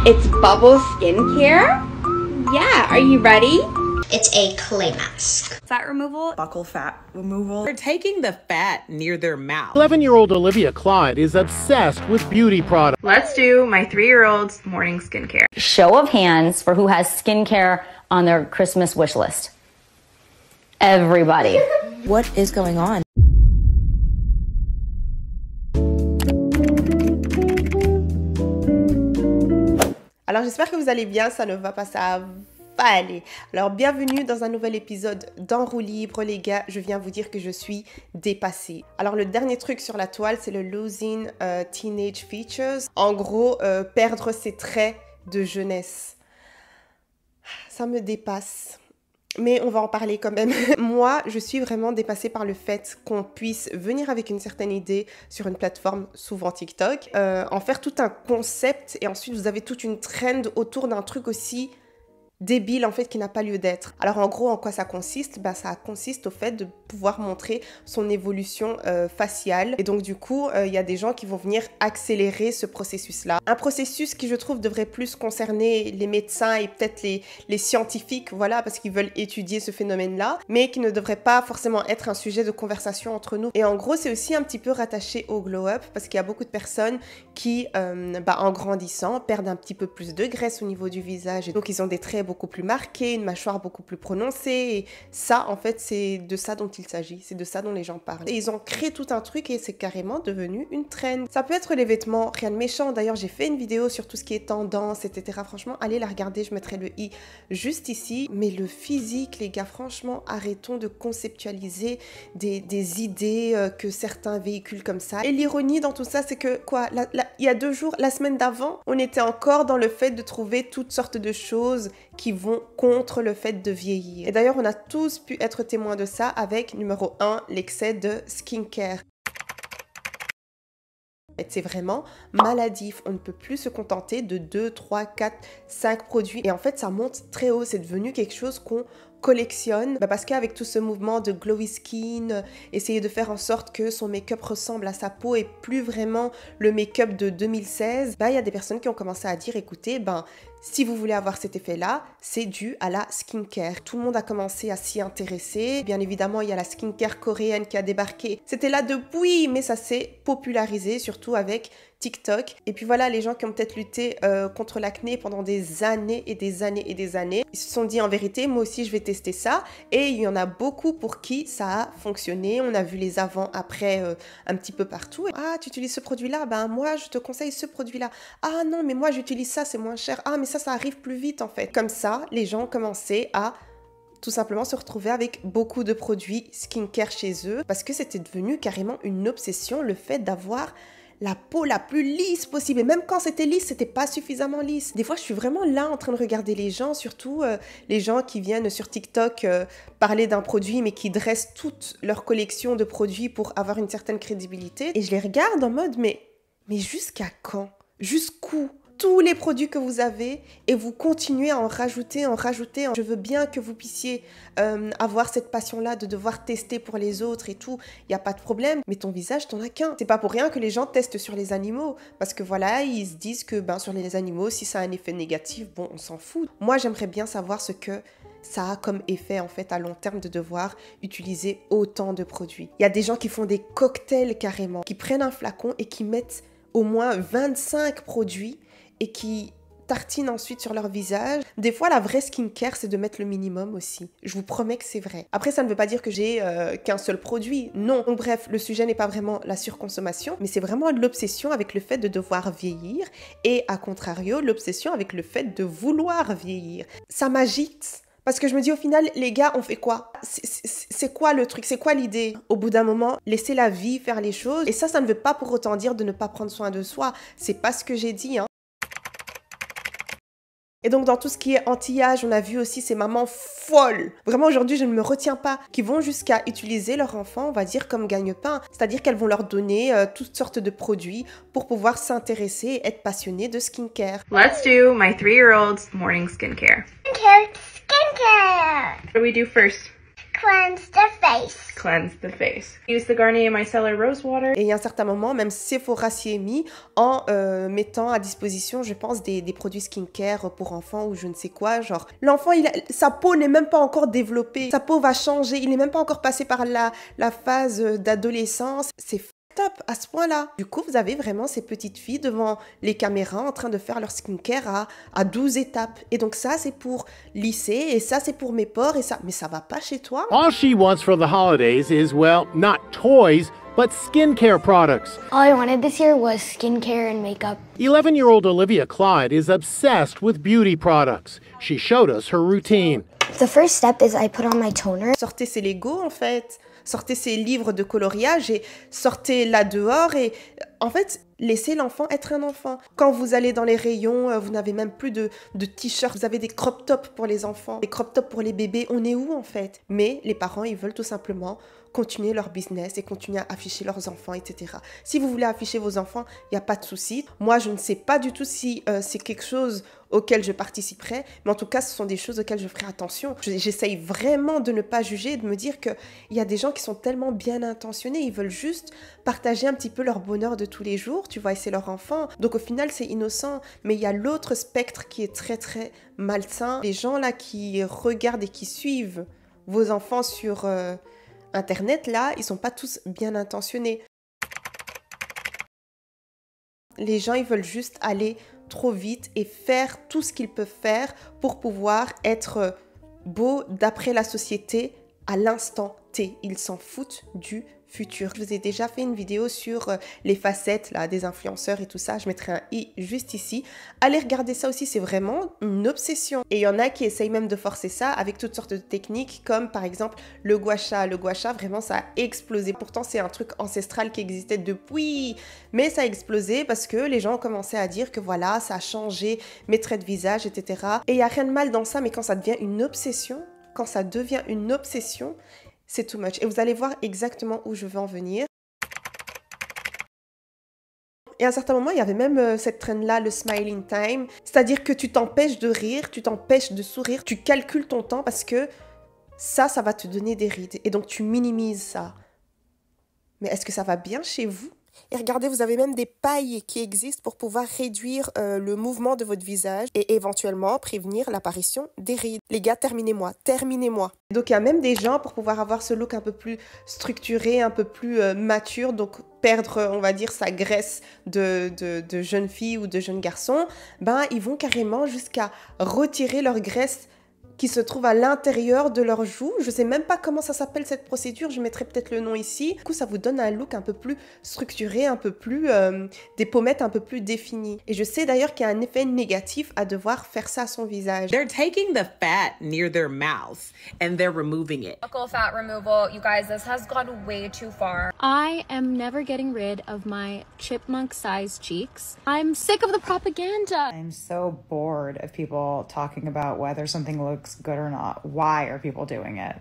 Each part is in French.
It's Bubble Skincare. Yeah, are you ready? It's a clay mask. Fat removal. Buccal fat removal. They're taking the fat near their mouth. 11-year-old Olivia Clyde is obsessed with beauty products. Let's do my 3-year-old's morning skincare. Show of hands for who has skincare on their Christmas wish list. Everybody. What is going on? Alors j'espère que vous allez bien, ça ne va pas, ça va aller. Alors bienvenue dans un nouvel épisode d'En roue libre les gars, je viens vous dire que je suis dépassée. Alors le dernier truc sur la toile c'est le Losing Teenage Features. En gros, perdre ses traits de jeunesse. Ça me dépasse. Mais on va en parler quand même. Moi, je suis vraiment dépassée par le fait qu'on puisse venir avec une certaine idée sur une plateforme, souvent TikTok, en faire tout un concept et ensuite vous avez toute une trend autour d'un truc aussi débile en fait qui n'a pas lieu d'être. Alors en gros en quoi ça consiste? Ça consiste au fait de pouvoir montrer son évolution faciale et donc du coup il y a des gens qui vont venir accélérer ce processus là. Un processus qui je trouve devrait plus concerner les médecins et peut-être les scientifiques, voilà, parce qu'ils veulent étudier ce phénomène là, mais qui ne devrait pas forcément être un sujet de conversation entre nous. Et en gros c'est aussi un petit peu rattaché au glow up parce qu'il y a beaucoup de personnes qui en grandissant perdent un petit peu plus de graisse au niveau du visage et donc ils ont des traits beaucoup plus marqués, une mâchoire beaucoup plus prononcée et ça en fait c'est de ça dont il s'agit, c'est de ça dont les gens parlent. Et ils ont créé tout un truc et c'est carrément devenu une trend. Ça peut être les vêtements, rien de méchant, d'ailleurs j'ai fait une vidéo sur tout ce qui est tendance, etc. Franchement allez la regarder, je mettrai le i juste ici. Mais le physique les gars, franchement arrêtons de conceptualiser des idées que certains véhiculent comme ça. Et l'ironie dans tout ça c'est que quoi, il y a 2 jours, la semaine d'avant, on était encore dans le fait de trouver toutes sortes de choses qui vont contre le fait de vieillir. Et d'ailleurs, on a tous pu être témoins de ça avec, numéro 1, l'excès de skincare. C'est vraiment maladif. On ne peut plus se contenter de 2, 3, 4, 5 produits. Et en fait, ça monte très haut. C'est devenu quelque chose qu'on collectionne parce qu'avec tout ce mouvement de glowy skin, essayer de faire en sorte que son make-up ressemble à sa peau et plus vraiment le make-up de 2016, il y a des personnes qui ont commencé à dire écoutez, si vous voulez avoir cet effet-là, c'est dû à la skincare. Tout le monde a commencé à s'y intéresser. Bien évidemment, il y a la skincare coréenne qui a débarqué. C'était là depuis, mais ça s'est popularisé, surtout avec TikTok. Et puis voilà, les gens qui ont peut-être lutté contre l'acné pendant des années et des années et des années, ils se sont dit en vérité, moi aussi je vais tester ça. Et il y en a beaucoup pour qui ça a fonctionné. On a vu les avant-après un petit peu partout. Ah, tu utilises ce produit-là? Moi, je te conseille ce produit-là. Ah non, mais moi j'utilise ça, c'est moins cher. Ah, mais ça arrive plus vite en fait. Comme ça, les gens ont commencé à tout simplement se retrouver avec beaucoup de produits skincare chez eux parce que c'était devenu carrément une obsession, le fait d'avoir la peau la plus lisse possible. Et même quand c'était lisse, c'était pas suffisamment lisse. Des fois, je suis vraiment là en train de regarder les gens, surtout les gens qui viennent sur TikTok parler d'un produit, mais qui dressent toute leur collection de produits pour avoir une certaine crédibilité. Et je les regarde en mode, mais jusqu'à quand? Jusqu'où? Tous les produits que vous avez et vous continuez à en rajouter. Je veux bien que vous puissiez avoir cette passion-là de devoir tester pour les autres et tout. Il n'y a pas de problème, mais ton visage, t'en as qu'un. C'est pas pour rien que les gens testent sur les animaux. Parce que voilà, ils se disent que sur les animaux, si ça a un effet négatif, bon, on s'en fout. Moi, j'aimerais bien savoir ce que ça a comme effet en fait à long terme de devoir utiliser autant de produits. Il y a des gens qui font des cocktails carrément, qui prennent un flacon et qui mettent au moins 25 produits et qui tartinent ensuite sur leur visage. Des fois, la vraie skincare, c'est de mettre le minimum aussi. Je vous promets que c'est vrai. Après, ça ne veut pas dire que j'ai qu'un seul produit. Non. Donc bref, le sujet n'est pas vraiment la surconsommation, mais c'est vraiment l'obsession avec le fait de devoir vieillir et, à contrario, l'obsession avec le fait de vouloir vieillir. Ça m'agite. Parce que je me dis au final, les gars, on fait quoi? C'est quoi le truc? C'est quoi l'idée? Au bout d'un moment, laisser la vie faire les choses. Et ça ne veut pas pour autant dire de ne pas prendre soin de soi. C'est pas ce que j'ai dit, hein. Et donc dans tout ce qui est anti-âge, on a vu aussi ces mamans folles. Vraiment aujourd'hui, je ne me retiens pas. Qui vont jusqu'à utiliser leur enfant, on va dire, comme gagne-pain. C'est-à-dire qu'elles vont leur donner toutes sortes de produits pour pouvoir s'intéresser et être passionnées de skincare. Let's do my 3-year-old's morning skincare. Skincare. What do we do first? Cleanse the face. Cleanse the face. Use the Garnier Micellar Rose Water. Et il y a un certain moment, même Sephora s'y est mis en mettant à disposition, je pense, des produits skincare pour enfants ou je ne sais quoi. Genre, l'enfant, sa peau n'est même pas encore développée. Sa peau va changer. Il n'est même pas encore passé par la phase d'adolescence. C'est top à ce point-là. Du coup, vous avez vraiment ces petites filles devant les caméras en train de faire leur skincare à 12 étapes. Et donc ça, c'est pour lisser et ça, c'est pour mes pores et ça. Mais ça va pas chez toi? All she wants for the holidays is, well, not toys, but skincare products. All I wanted this year was skincare and makeup. 11-year-old Olivia Clyde is obsessed with beauty products. She showed us her routine. The first step is I put on my toner. Sortez ces Legos en fait, sortez ces livres de coloriage et sortez là dehors et en fait laissez l'enfant être un enfant. Quand vous allez dans les rayons, vous n'avez même plus de t-shirts, vous avez des crop tops pour les enfants, des crop tops pour les bébés, on est où en fait? Mais les parents ils veulent tout simplement continuer leur business et continuer à afficher leurs enfants, etc. Si vous voulez afficher vos enfants, il n'y a pas de souci. Moi, je ne sais pas du tout si c'est quelque chose auquel je participerai, mais en tout cas, ce sont des choses auxquelles je ferai attention. J'essaye vraiment de ne pas juger et de me dire qu'il y a des gens qui sont tellement bien intentionnés, ils veulent juste partager un petit peu leur bonheur de tous les jours, tu vois, et c'est leur enfant. Donc au final, c'est innocent, mais il y a l'autre spectre qui est très très malsain. Les gens là qui regardent et qui suivent vos enfants sur Internet, là, ils sont pas tous bien intentionnés. Les gens, ils veulent juste aller trop vite et faire tout ce qu'ils peuvent faire pour pouvoir être beaux d'après la société à l'instant T. Ils s'en foutent du futur. Je vous ai déjà fait une vidéo sur les facettes là, des influenceurs et tout ça. Je mettrai un i juste ici. Allez regarder ça aussi, c'est vraiment une obsession. Et il y en a qui essayent même de forcer ça avec toutes sortes de techniques comme par exemple le gua sha. Le gua sha, vraiment, ça a explosé. Pourtant, c'est un truc ancestral qui existait depuis. Mais ça a explosé parce que les gens ont commencé à dire que voilà, ça a changé mes traits de visage, etc. Et il n'y a rien de mal dans ça, mais quand ça devient une obsession, c'est too much. Et vous allez voir exactement où je veux en venir. Et à un certain moment, il y avait même cette trend-là, le smiling time. C'est-à-dire que tu t'empêches de rire, tu t'empêches de sourire, tu calcules ton temps parce que ça va te donner des rides. Et donc, tu minimises ça. Mais est-ce que ça va bien chez vous? Et regardez, vous avez même des pailles qui existent pour pouvoir réduire le mouvement de votre visage et éventuellement prévenir l'apparition des rides. Les gars, terminez-moi. Donc il y a même des gens pour pouvoir avoir ce look un peu plus structuré, un peu plus mature, donc perdre, on va dire, sa graisse de jeune fille ou de jeune garçon, ben ils vont carrément jusqu'à retirer leur graisse qui se trouve à l'intérieur de leurs joues. Je sais même pas comment ça s'appelle cette procédure, je mettrai peut-être le nom ici. Du coup, ça vous donne un look un peu plus structuré, un peu plus... des pommettes un peu plus définies. Et je sais d'ailleurs qu'il y a un effet négatif à devoir faire ça à son visage. They're taking the fat near their mouth and they're removing it. Buccal fat removal, you guys, this has gone way too far. I am never getting rid of my chipmunk-sized cheeks. I'm sick of the propaganda. I'm so bored of people talking about whether something looks good or not. Why are people doing it?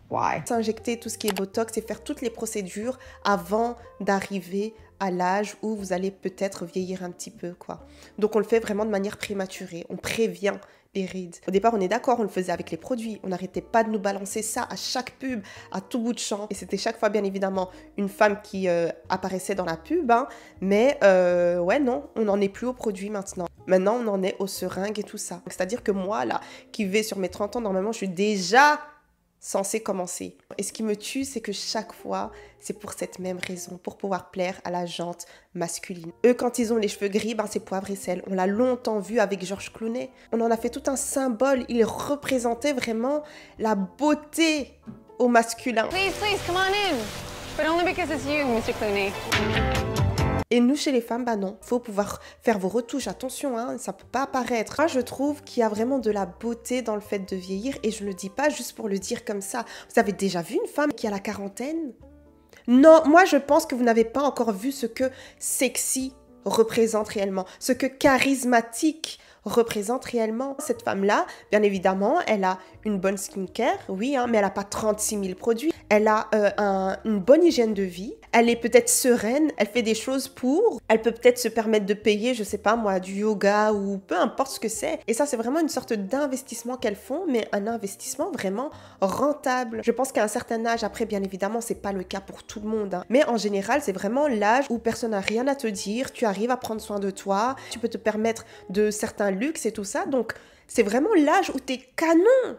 Why? S'injecter tout ce qui est botox et faire toutes les procédures avant d'arriver à l'âge où vous allez peut-être vieillir un petit peu, quoi. Donc on le fait vraiment de manière prématurée. On prévient les rides. Au départ, on est d'accord, on le faisait avec les produits. On n'arrêtait pas de nous balancer ça à chaque pub, à tout bout de champ. Et c'était chaque fois, bien évidemment, une femme qui apparaissait dans la pub. Hein. Mais ouais, non, on n'en est plus aux produits maintenant. Maintenant, on en est aux seringues et tout ça. C'est-à-dire que moi, là, qui vais sur mes 30 ans, normalement, je suis déjà censée commencer. Et ce qui me tue, c'est que chaque fois, c'est pour cette même raison, pour pouvoir plaire à la jante masculine. Eux, quand ils ont les cheveux gris, ben, c'est poivre et sel. On l'a longtemps vu avec Georges Clooney. On en a fait tout un symbole. Il représentait vraiment la beauté au masculin. Please, come on in. But only because it's you, Mr. Clooney. Et nous, chez les femmes, bah non, faut pouvoir faire vos retouches, attention, hein, ça peut pas apparaître. Moi, je trouve qu'il y a vraiment de la beauté dans le fait de vieillir, et je le dis pas juste pour le dire comme ça. Vous avez déjà vu une femme qui a la quarantaine? Non, moi, je pense que vous n'avez pas encore vu ce que sexy représente réellement, ce que charismatique représente réellement. Cette femme-là, bien évidemment, elle a une bonne skincare, oui, hein, mais elle n'a pas 36 000 produits. Elle a une bonne hygiène de vie. Elle est peut-être sereine, elle fait des choses pour. Elle peut peut-être se permettre de payer, je sais pas moi, du yoga ou peu importe ce que c'est. Et ça, c'est vraiment une sorte d'investissement qu'elles font, mais un investissement vraiment rentable. Je pense qu'à un certain âge, après, bien évidemment, c'est pas le cas pour tout le monde, hein, mais en général, c'est vraiment l'âge où personne n'a rien à te dire, tu arrives à prendre soin de toi, tu peux te permettre de certains luxes et tout ça. Donc, c'est vraiment l'âge où t'es canon.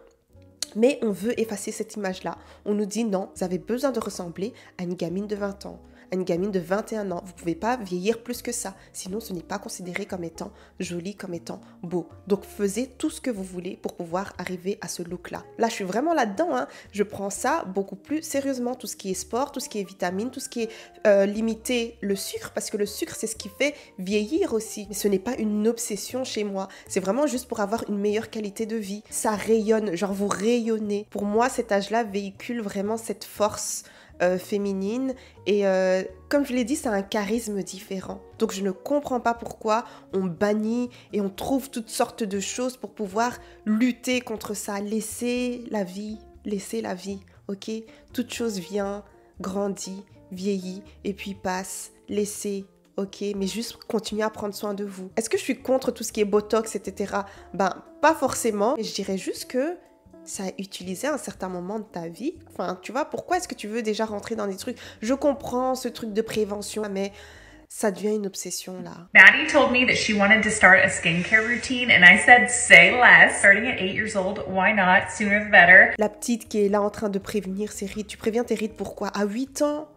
Mais on veut effacer cette image-là. On nous dit non, vous avez besoin de ressembler à une gamine de 20 ans, à une gamine de 21 ans. Vous ne pouvez pas vieillir plus que ça. Sinon, ce n'est pas considéré comme étant joli, comme étant beau. Donc, faisez tout ce que vous voulez pour pouvoir arriver à ce look-là. Là, je suis vraiment là-dedans, hein. Je prends ça beaucoup plus sérieusement. Tout ce qui est sport, tout ce qui est vitamines, tout ce qui est limiter le sucre. Parce que le sucre, c'est ce qui fait vieillir aussi. Mais ce n'est pas une obsession chez moi. C'est vraiment juste pour avoir une meilleure qualité de vie. Ça rayonne, genre vous rayonnez. Pour moi, cet âge-là véhicule vraiment cette force féminine et comme je l'ai dit, c'est un charisme différent. Donc je ne comprends pas pourquoi on bannit et on trouve toutes sortes de choses pour pouvoir lutter contre ça. Laissez la vie, ok? Toute chose vient, grandit, vieillit et puis passe. Laissez. Ok, mais juste continuez à prendre soin de vous. Est-ce que je suis contre tout ce qui est botox, etc.? Ben, pas forcément. Mais je dirais juste que ça a utilisé à un certain moment de ta vie. Enfin, tu vois, pourquoi est-ce que tu veux déjà rentrer dans des trucs? Je comprends ce truc de prévention, mais ça devient une obsession, là. Maddie told me that she wanted to start a skincare routine, and I said, say less. Starting at 8 years old, why not? Sooner the better. La petite qui est là en train de prévenir ses rides. Tu préviens tes rides pourquoi? À 8 ans?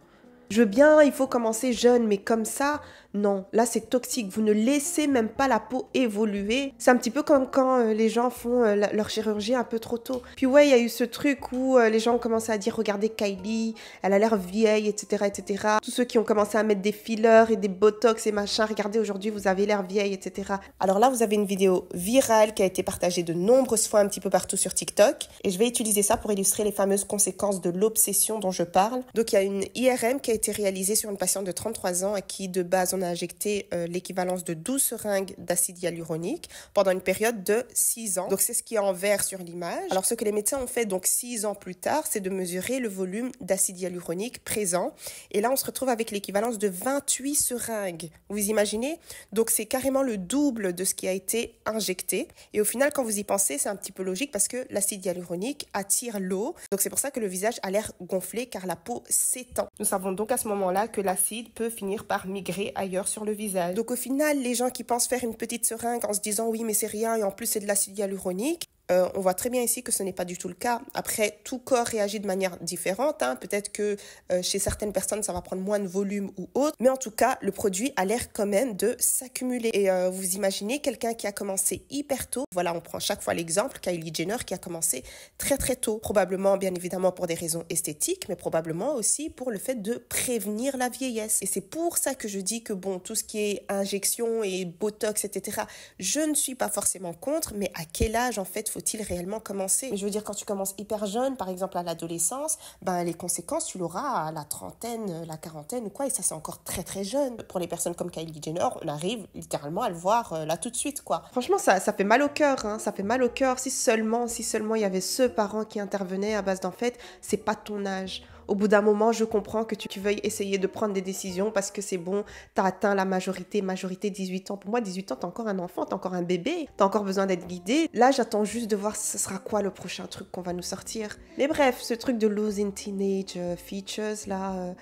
Je veux bien, il faut commencer jeune, mais comme ça, non. Là, c'est toxique. Vous ne laissez même pas la peau évoluer. C'est un petit peu comme quand les gens font leur chirurgie un peu trop tôt. Puis ouais, il y a eu ce truc où les gens ont commencé à dire, regardez Kylie, elle a l'air vieille, etc., etc. Tous ceux qui ont commencé à mettre des fillers et des botox et machin, regardez, aujourd'hui, vous avez l'air vieille, etc. Alors là, vous avez une vidéo virale qui a été partagée de nombreuses fois un petit peu partout sur TikTok. Et je vais utiliser ça pour illustrer les fameuses conséquences de l'obsession dont je parle. Donc, il y a une IRM qui a été réalisée sur une patiente de 33 ans à qui, de base, on a injecté l'équivalence de 12 seringues d'acide hyaluronique pendant une période de 6 ans. Donc, c'est ce qui est en vert sur l'image. Alors, ce que les médecins ont fait, donc 6 ans plus tard, c'est de mesurer le volume d'acide hyaluronique présent. Et là, on se retrouve avec l'équivalence de 28 seringues. Vous imaginez? Donc, c'est carrément le double de ce qui a été injecté. Et au final, quand vous y pensez, c'est un petit peu logique parce que l'acide hyaluronique attire l'eau. Donc, c'est pour ça que le visage a l'air gonflé car la peau s'étend. Nous savons donc à ce moment-là que l'acide peut finir par migrer ailleurs sur le visage. Donc au final, les gens qui pensent faire une petite seringue en se disant oui mais c'est rien et en plus c'est de l'acide hyaluronique, on voit très bien ici que ce n'est pas du tout le cas. Après, tout corps réagit de manière différente, hein. Peut-être que chez certaines personnes, ça va prendre moins de volume ou autre. Mais en tout cas, le produit a l'air quand même de s'accumuler. Et vous imaginez quelqu'un qui a commencé hyper tôt. Voilà, on prend chaque fois l'exemple, Kylie Jenner qui a commencé très très tôt. Probablement, bien évidemment, pour des raisons esthétiques, mais probablement aussi pour le fait de prévenir la vieillesse. Et c'est pour ça que je dis que bon, tout ce qui est injection et botox, etc., je ne suis pas forcément contre, mais à quel âge, en fait, faut-il réellement commencer? Mais je veux dire, quand tu commences hyper jeune, par exemple à l'adolescence, ben les conséquences, tu l'auras à la trentaine, la quarantaine ou quoi, et ça c'est encore très très jeune. Pour les personnes comme Kylie Jenner, on arrive littéralement à le voir là tout de suite, quoi. Franchement, ça fait mal au cœur, hein, ça fait mal au cœur. Si seulement il y avait ce parent qui intervenait à base d'en fait, c'est pas ton âge. Au bout d'un moment, je comprends que tu veuilles essayer de prendre des décisions parce que c'est bon, t'as atteint la majorité 18 ans. Pour moi, 18 ans, t'es encore un enfant, t'es encore un bébé, t'as encore besoin d'être guidé. Là, j'attends juste de voir ce sera quoi le prochain truc qu'on va nous sortir. Mais bref, ce truc de losing teenage features, là...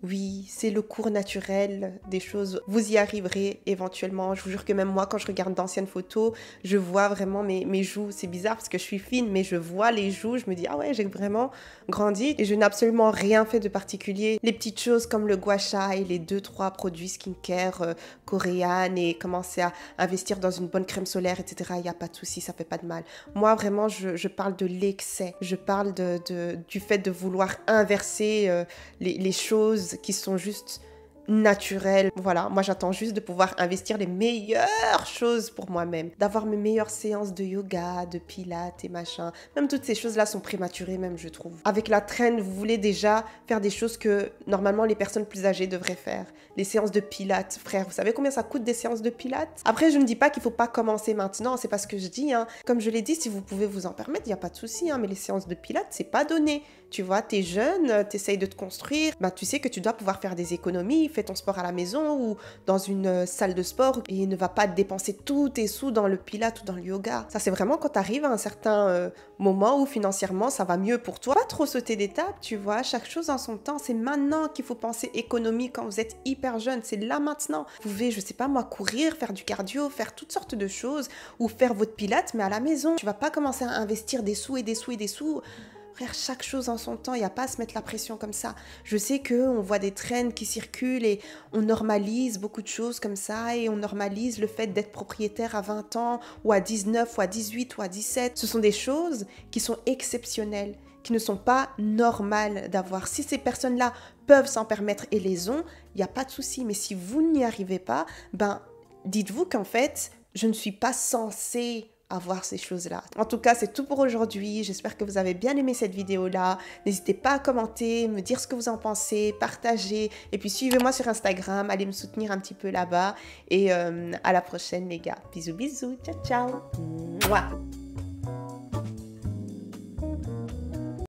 oui, c'est le cours naturel des choses. Vous y arriverez éventuellement. Je vous jure que même moi, quand je regarde d'anciennes photos, je vois vraiment mes joues. C'est bizarre parce que je suis fine, mais je vois les joues. Je me dis, ah ouais, j'ai vraiment grandi. Et je n'ai absolument rien fait de particulier. Les petites choses comme le gua sha et les 2-3 produits skincare coréennes et commencer à investir dans une bonne crème solaire, etc. Il n'y a pas de souci, ça fait pas de mal. Moi, vraiment, je parle de l'excès. Je parle du fait de vouloir inverser les choses qui sont juste naturel. Voilà, moi j'attends juste de pouvoir investir les meilleures choses pour moi-même, d'avoir mes meilleures séances de yoga, de pilates et machin. Même toutes ces choses-là sont prématurées même, je trouve. Avec la trend, vous voulez déjà faire des choses que normalement les personnes plus âgées devraient faire. Les séances de pilates, frère, vous savez combien ça coûte des séances de pilates? Après, je ne dis pas qu'il faut pas commencer maintenant, c'est pas ce que je dis, hein. Comme je l'ai dit, si vous pouvez vous en permettre, il n'y a pas de souci, hein, mais les séances de pilates, c'est pas donné. Tu vois, t'es jeune, t'essayes de te construire, ben, tu sais que tu dois pouvoir faire des économies, fais ton sport à la maison ou dans une salle de sport et ne va pas dépenser tous tes sous dans le pilates ou dans le yoga. Ça, c'est vraiment quand t'arrives à un certain moment où financièrement, ça va mieux pour toi. Pas trop sauter d'étape, tu vois, chaque chose en son temps. C'est maintenant qu'il faut penser économie quand vous êtes hyper jeune, c'est là maintenant. Vous pouvez, je sais pas moi, courir, faire du cardio, faire toutes sortes de choses ou faire votre pilates, mais à la maison. Tu vas pas commencer à investir des sous et des sous et des sous. Frère, chaque chose en son temps, il n'y a pas à se mettre la pression comme ça. Je sais qu'on voit des trends qui circulent et on normalise beaucoup de choses comme ça et on normalise le fait d'être propriétaire à 20 ans ou à 19 ou à 18 ou à 17. Ce sont des choses qui sont exceptionnelles, qui ne sont pas normales d'avoir. Si ces personnes-là peuvent s'en permettre et les ont, il n'y a pas de souci. Mais si vous n'y arrivez pas, ben, dites-vous qu'en fait, je ne suis pas censée avoir ces choses-là. En tout cas, c'est tout pour aujourd'hui. J'espère que vous avez bien aimé cette vidéo-là. N'hésitez pas à commenter, me dire ce que vous en pensez, partager. Et puis suivez-moi sur Instagram, allez me soutenir un petit peu là-bas. Et à la prochaine, les gars. Bisous, bisous. Ciao, ciao. Mouah.